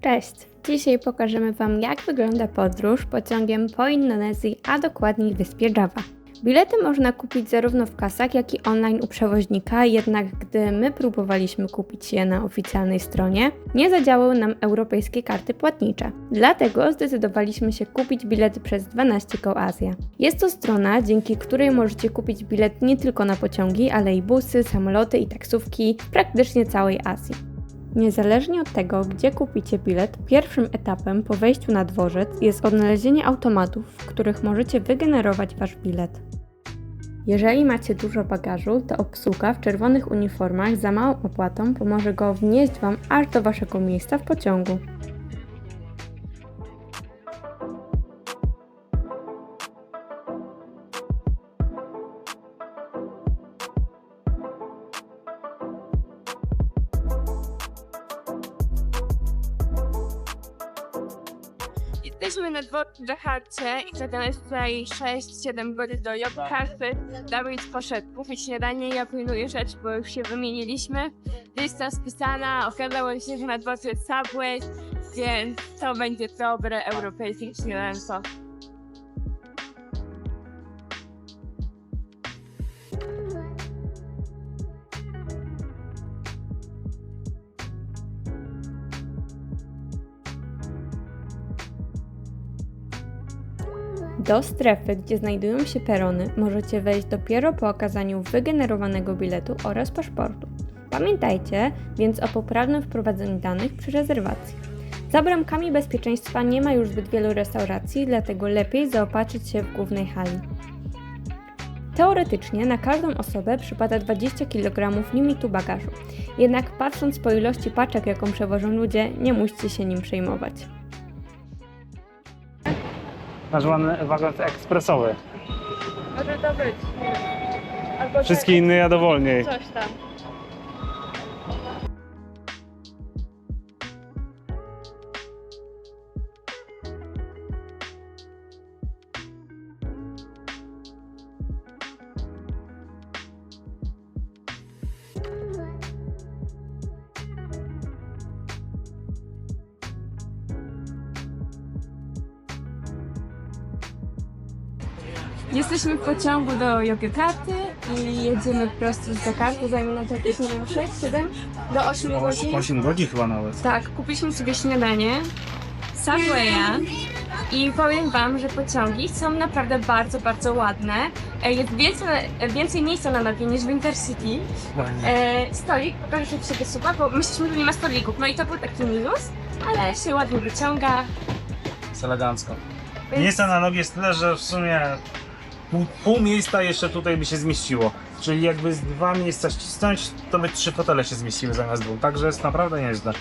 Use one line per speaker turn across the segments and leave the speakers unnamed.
Cześć! Dzisiaj pokażemy Wam, jak wygląda podróż pociągiem po Indonezji, a dokładniej wyspie Java. Bilety można kupić zarówno w kasach, jak i online u przewoźnika, jednak gdy my próbowaliśmy kupić je na oficjalnej stronie, nie zadziałały nam europejskie karty płatnicze. Dlatego zdecydowaliśmy się kupić bilety przez 12 Go Asia. Jest to strona, dzięki której możecie kupić bilet nie tylko na pociągi, ale i busy, samoloty i taksówki w praktycznie całej Azji. Niezależnie od tego, gdzie kupicie bilet, pierwszym etapem po wejściu na dworzec jest odnalezienie automatów, w których możecie wygenerować Wasz bilet. Jeżeli macie dużo bagażu, to obsługa w czerwonych uniformach za małą opłatą pomoże go wnieść Wam aż do Waszego miejsca w pociągu.
Jesteśmy na dworcu w Dżakarcie i czeka nas tutaj 6-7 godzin do Jogjakarty. Dawid poszedł kupić śniadanie, ja pilnuję rzeczy, bo już się wymieniliśmy. Lista spisana, okazało się, że na dworcu jest Subway, więc to będzie dobre europejskie śniadanko.
Do strefy, gdzie znajdują się perony, możecie wejść dopiero po okazaniu wygenerowanego biletu oraz paszportu. Pamiętajcie więc o poprawnym wprowadzeniu danych przy rezerwacji. Za bramkami bezpieczeństwa nie ma już zbyt wielu restauracji, dlatego lepiej zaopatrzyć się w głównej hali. Teoretycznie na każdą osobę przypada 20 kg limitu bagażu, jednak patrząc po ilości paczek, jaką przewożą ludzie, nie musicie się nim przejmować.
Nasz wagon ekspresowy.
Może to być. Albo
Wszystkie inne jadą wolniej.
coś tam. Jesteśmy w pociągu do Jogjakarty i jedziemy prosto z Dżakarty. Zajmie nam to jakieś, nie wiem, 6, 7 do 8 godzin.
8 godzin chyba nawet.
Tak, kupiliśmy sobie śniadanie Subwaya i powiem Wam, że pociągi są naprawdę bardzo, bardzo ładne. Jest więcej miejsca na mapie niż w Intercity. Stolik, pokażę się sobie super, bo myśleliśmy, że nie ma stolików. No i to był taki minus, ale się ładnie wyciąga.
Jest elegancko. Miejsca na nogi jest tyle, że w sumie pół miejsca jeszcze tutaj by się zmieściło. Czyli jakby z 2 miejsca ścisnąć, to by 3 fotele się zmieściły zamiast 2. Także jest naprawdę nieźle.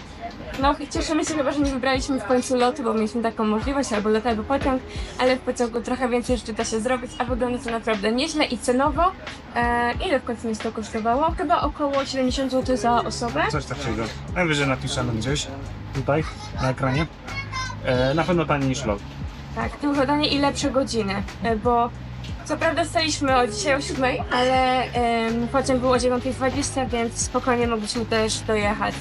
No cieszymy się chyba, że nie wybraliśmy w końcu lotu, bo mieliśmy taką możliwość, albo lot, albo pociąg, ale w pociągu trochę więcej rzeczy da się zrobić, a wygląda to naprawdę nieźle i cenowo. Ile w końcu mi to kosztowało? Chyba około 70 zł za osobę.
Coś takiego. Najwyżej napiszemy gdzieś, tutaj, na ekranie. Na pewno taniej niż lot.
Tak, wygodanie i lepsze godziny, bo co prawda staliśmy dzisiaj o 7, ale pociąg był o 9:20, więc spokojnie mogliśmy też dojechać.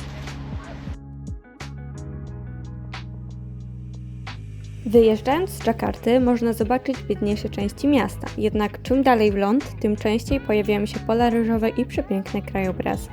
Wyjeżdżając z Dżakarty można zobaczyć biedniejsze części miasta, jednak czym dalej w ląd, tym częściej pojawiają się pola ryżowe i przepiękne krajobrazy.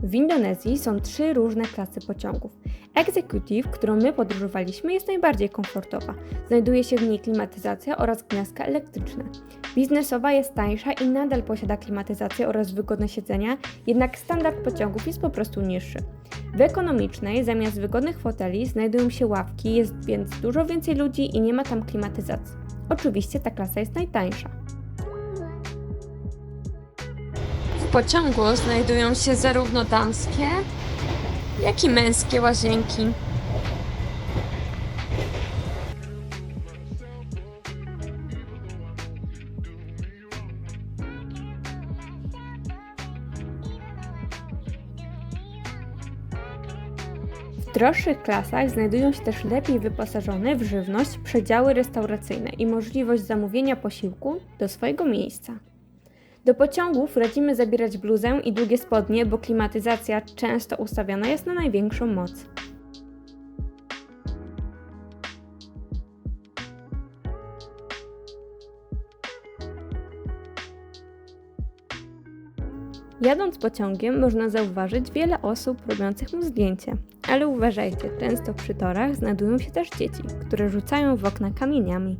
W Indonezji są 3 różne klasy pociągów. Executive, którą my podróżowaliśmy, jest najbardziej komfortowa. Znajduje się w niej klimatyzacja oraz gniazdka elektryczne. Biznesowa jest tańsza i nadal posiada klimatyzację oraz wygodne siedzenia, jednak standard pociągów jest po prostu niższy. W ekonomicznej zamiast wygodnych foteli znajdują się ławki, jest więc dużo więcej ludzi i nie ma tam klimatyzacji. Oczywiście ta klasa jest najtańsza.
W pociągu znajdują się zarówno damskie, jak i męskie łazienki.
droższych klasach znajdują się też lepiej wyposażone w żywność przedziały restauracyjne i możliwość zamówienia posiłku do swojego miejsca. Do pociągów radzimy zabierać bluzę i długie spodnie, bo klimatyzacja często ustawiona jest na największą moc. Jadąc pociągiem można zauważyć wiele osób robiących mu zdjęcie, ale uważajcie, często przy torach znajdują się też dzieci, które rzucają w okna kamieniami.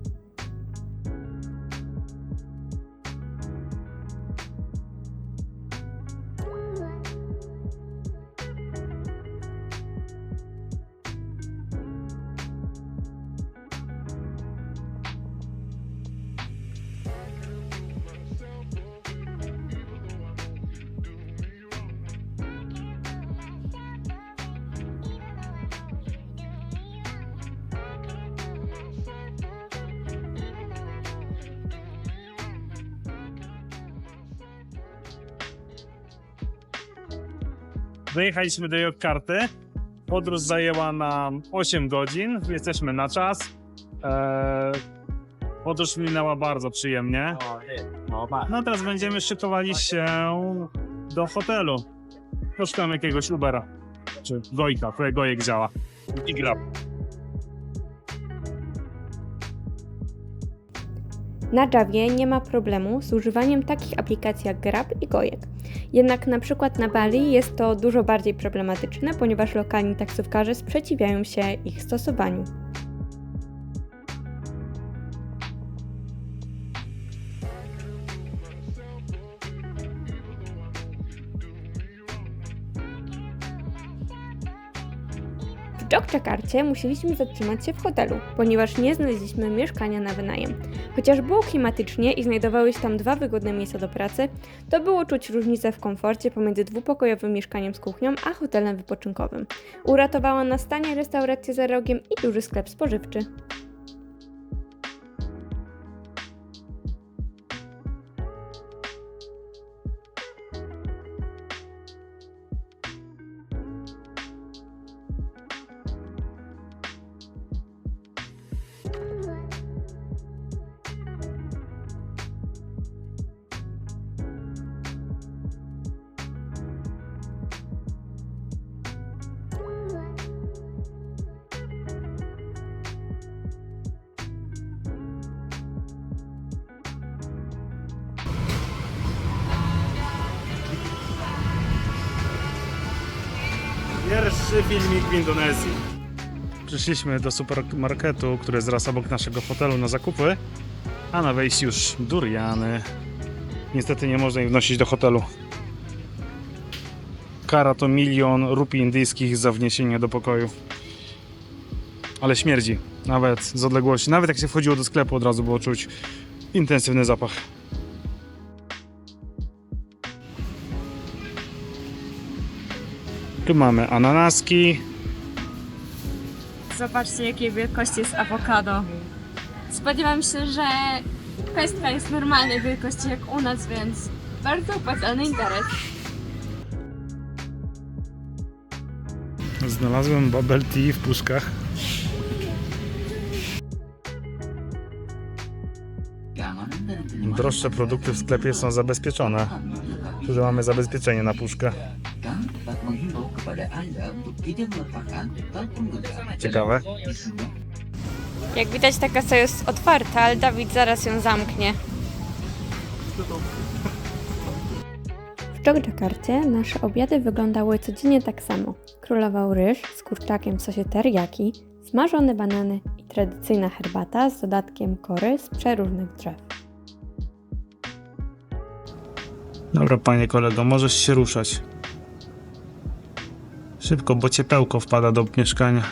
Dojechaliśmy do Jogkarty. Podróż zajęła nam 8 godzin. Jesteśmy na czas. Podróż minęła bardzo przyjemnie. No teraz będziemy szykowali się do hotelu. Poszukamy jakiegoś Ubera. Czy Gojka, które Gojek działa. I Grab.
Na Javie nie ma problemu z używaniem takich aplikacji jak Grab i Gojek. Jednak na przykład na Bali jest to dużo bardziej problematyczne, ponieważ lokalni taksówkarze sprzeciwiają się ich stosowaniu. W Jogjakarcie musieliśmy zatrzymać się w hotelu, ponieważ nie znaleźliśmy mieszkania na wynajem. Chociaż było klimatycznie i znajdowały się tam 2 wygodne miejsca do pracy, to było czuć różnicę w komforcie pomiędzy dwupokojowym mieszkaniem z kuchnią a hotelem wypoczynkowym. Uratowała nas tania restauracja za rogiem i duży sklep spożywczy.
Pierwszy filmik w Indonezji. Przyszliśmy do supermarketu, który jest zaraz obok naszego hotelu na zakupy, a na wejściu już duriany. Niestety nie można ich wnosić do hotelu. Kara to 1 000 000 rupii indyjskich za wniesienie do pokoju. Ale śmierdzi, nawet z odległości. Nawet jak się wchodziło do sklepu, od razu było czuć intensywny zapach. Tu mamy ananaski.
Zobaczcie, jakiej wielkości jest awokado. Spodziewam się, że pestka jest normalnej wielkości jak u nas, więc bardzo opłacalny interes.
Znalazłem bubble tea w puszkach. Droższe produkty w sklepie są zabezpieczone. Tu, że mamy zabezpieczenie na puszkę. Ciekawe.
Jak widać, ta kasa jest otwarta, ale Dawid zaraz ją zamknie. W Jogjakarcie nasze obiady wyglądały codziennie tak samo. Królował ryż z kurczakiem w sosie teriyaki, smażone banany i tradycyjna herbata z dodatkiem kory z przeróżnych drzew.
Dobra, panie kolego, możesz się ruszać. Szybko, bo ciepełko wpada do mieszkania.